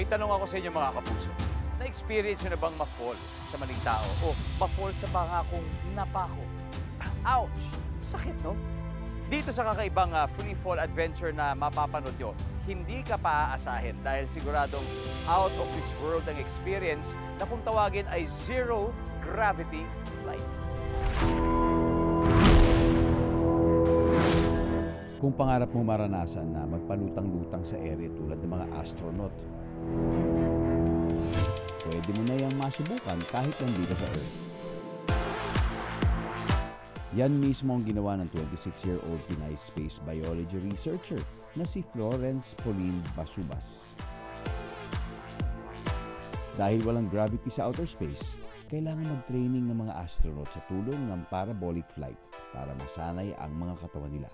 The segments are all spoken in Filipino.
May tanong ako sa inyo mga kapuso. Na-experience nyo na bang ma-fall sa maling tao o ma-fall sa pangakong napako? Ouch! Sakit, no? Dito sa kakaibang free fall adventure na mapapanood nyo, hindi ka pa aasahin dahil siguradong out of this world ang experience na kung tawagin ay zero gravity flight. Kung pangarap mo maranasan na magpalutang-lutang sa ere tulad ng mga astronaut, pwede mo na yung masubukan kahit nandito sa Earth. Yan mismo ang ginawa ng 26-year-old Pinay space biology researcher na si Florence Pauline Basubas. Dahil walang gravity sa outer space, kailangan mag-training ng mga astronaut sa tulong ng parabolic flight para masanay ang mga katawan nila.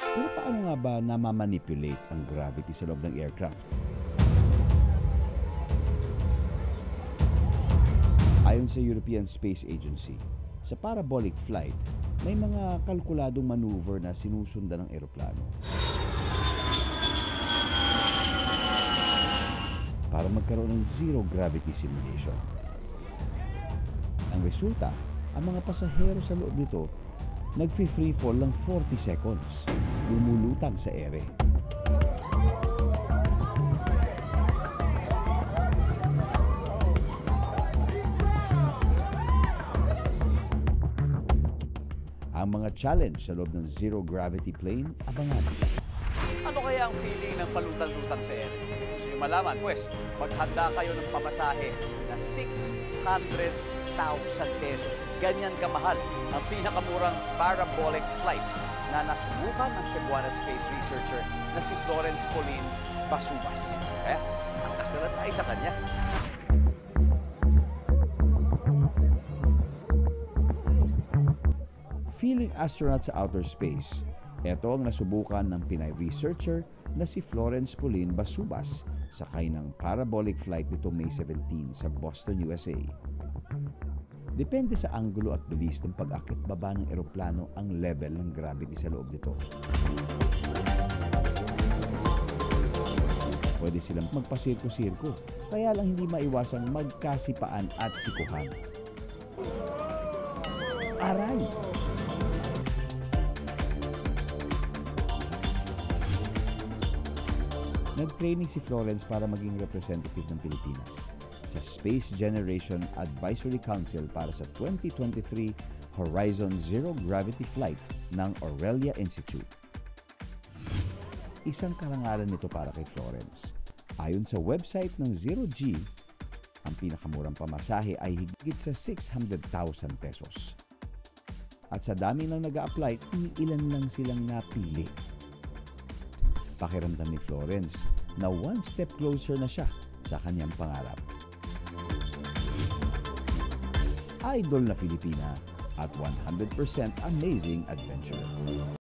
Pero paano nga ba namamanipulate ang gravity sa loob ng aircraft? Ayon sa European Space Agency, sa parabolic flight, may mga kalkuladong maneuver na sinusundan ng eroplano para magkaroon ng zero gravity simulation. Ang resulta, ang mga pasahero sa loob nito nag-free fall lang 40 seconds, lumulutang sa ere. Ang mga challenge sa loob ng zero gravity plane, abangan. Ano kaya ang feeling ng palutang-lutang sa ere? Gusto nyo malaman? Pues, maghanda kayo ng pamasahe na 600,000 pesos. Ganyan kamahal ang pinakamurang parabolic flight na nasubukan ng Cebuana space researcher na si Florence Pauline Basubas. Angkas na tayo sa kanya. Feeling astronaut sa outer space, ito ang nasubukan ng Pinay researcher na si Florence Pauline Basubas sakay ng parabolic flight nito May 17 sa Boston, USA. Depende sa anggulo at bilis ng pag-akit baba ng eroplano ang level ng gravity sa loob nito. Pwede silang magpasirko-sirko, kaya lang hindi maiwasang magkasipaan at sikuhan. Aray! Nag-training si Florence para maging representative ng Pilipinas sa Space Generation Advisory Council para sa 2023 Horizon Zero Gravity Flight ng Aurelia Institute. Isang karangalan nito para kay Florence. Ayon sa website ng Zero G, ang pinakamurang pamasahe ay higit sa 600,000 pesos. At sa dami ng nag-a-apply, ilan lang silang napili. Pakiramdam ni Florence na one step closer na siya sa kanyang pangarap. Idol na Filipina at 100% amazing adventure.